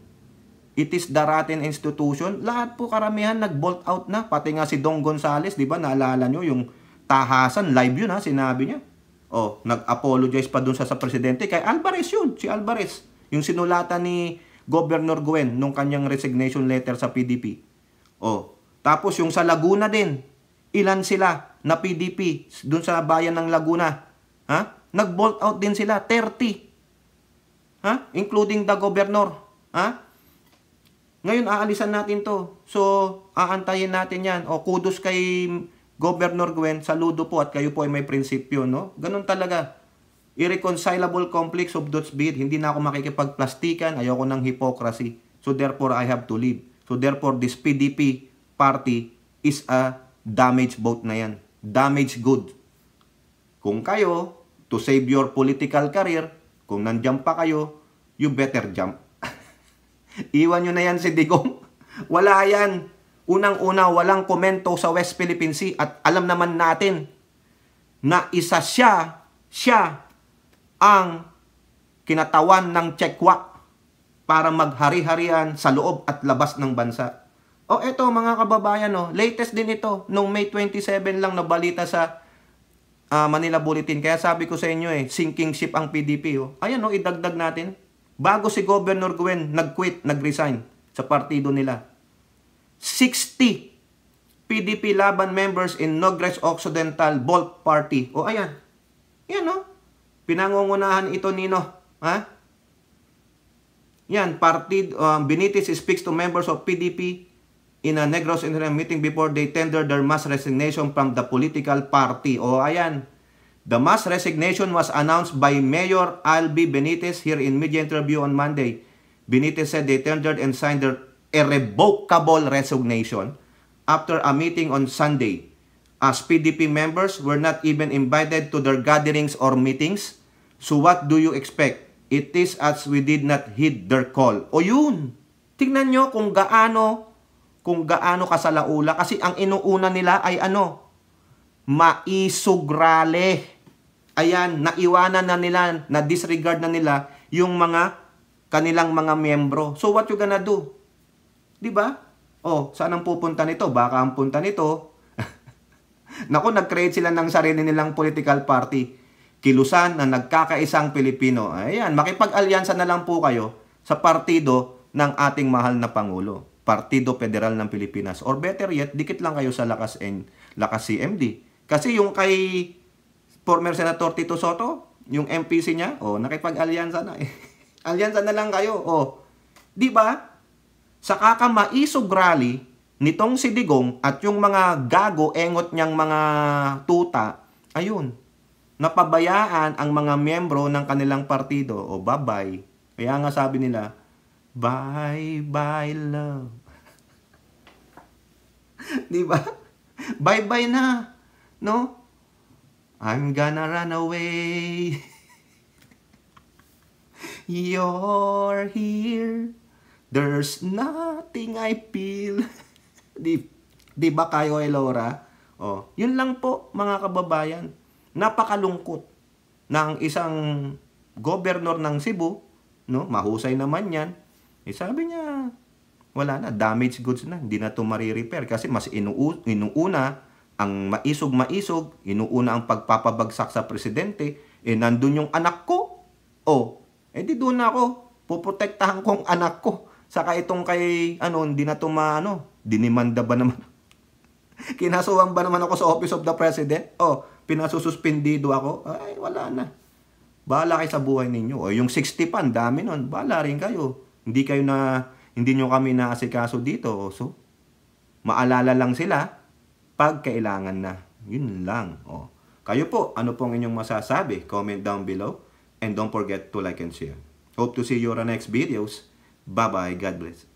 it is the rotten institution, lahat po karamihan nag-bolt out na. Pati nga si Dong Gonzales, di ba? Naalala nyo yung tahasan, live yun sinabi niya. Nag-apologize pa doon sa presidente. Kay Alvarez yun, si Alvarez. Yung sinulatan ni Governor Gwen nung kanyang resignation letter sa PDP. Tapos yung sa Laguna din, ilan sila na PDP dun sa bayan ng Laguna? Nag-bolt out din sila, 30. Including the governor. Ngayon, aalisan natin to. So, aantayin natin yan. Kudos kay Governor Gwen, saludo po at kayo po ay may prinsipyo, no? Ganun talaga. Irreconcilable conflicts of those bid. Hindi na ako makikipagplastikan. Ayoko ng hypocrisy. So therefore, I have to leave. So therefore, this PDP party is a damaged vote na yan. Damaged good. Kung kayo, to save your political career, kung nandiyan pa kayo, you better jump. Iwan nyo na yan si Digong. Wala yan. Unang-una, walang komento sa West Philippine Sea. At alam naman natin na isa siya ang kinatawan ng Chekwa para maghari-harian sa loob at labas ng bansa. Eto mga kababayan, latest din ito. Noong May 27 lang nabalita sa Manila Bulletin. Kaya sabi ko sa inyo sinking ship ang PDP. Ayan idagdag natin. Bago si Governor Gwen nag-quit, nag-resign sa partido nila. 60 PDP laban members in Nogres Occidental Bolt Party. Ayan. Yan pinangungunahan ito nino. Yan, Benitez speaks to members of PDP in a Negros Interim meeting before they tender their mass resignation from the political party. Ayan. The mass resignation was announced by Mayor Albi Benitez here in media interview on Monday. Benitez said they tendered and signed their irrevocable resignation after a meeting on Sunday. As PDP members were not even invited to their gatherings or meetings. So what do you expect? It is as we did not heed their call. Yun! Tingnan nyo kung gaano kung gaano ka sa laula. Kasi ang inuuna nila ay ano? Maisugrale. Ayan, naiwanan na nila, na-disregard na nila yung mga kanilang mga miyembro. So what you gonna do? Diba? Oh, saan ang pupunta nito? Baka ang punta nito, naku, nag-create sila ng sarili nilang political party. Kilusan na nagkakaisang Pilipino. Ayan, makipag-alyansa na lang po kayo sa partido ng ating mahal na Pangulo. Partido Federal ng Pilipinas. Or better yet, dikit lang kayo sa Lakas CMD. Kasi yung kay former Senator Tito Soto, yung MPC niya, nakipag-alyansa na eh. Alyansa na lang kayo. Di ba? Sa kakamaisog rally nitong si Digong at yung mga gago, engot niyang mga tuta, ayun, napabayaan ang mga miyembro ng kanilang partido. Bye-bye. Kaya nga sabi nila, bye-bye love. Di ba? Bye-bye na. No? I'm gonna run away. You're here. There's nothing I feel. Di ba kayo, Elora? Yun lang po, mga kababayan. Napakalungkot na ang isang gobernador ng Cebu, no, mahusay naman yan, sabi niya, wala na, damaged goods na, hindi na ito marirepair kasi mas inuuna ang maisog, inuuna ang pagpapabagsak sa presidente, nandun yung anak ko, di doon ako, puprotektahan ko ang anak ko, saka itong kay, hindi na ito dinimanda ba naman, kinasuhan ba naman ako sa Office of the President, pinasususpendido ako, ay wala na, bahala kayo sa buhay ninyo, yung 60 pa, dami nun, bahala rin kayo, hindi nyo kami naasikaso dito, so, maalala lang sila, pag kailangan na. Yun lang. Kayo po, ano pong inyong masasabi? Comment down below. And don't forget to like and share. Hope to see you on our next videos. Bye-bye. God bless.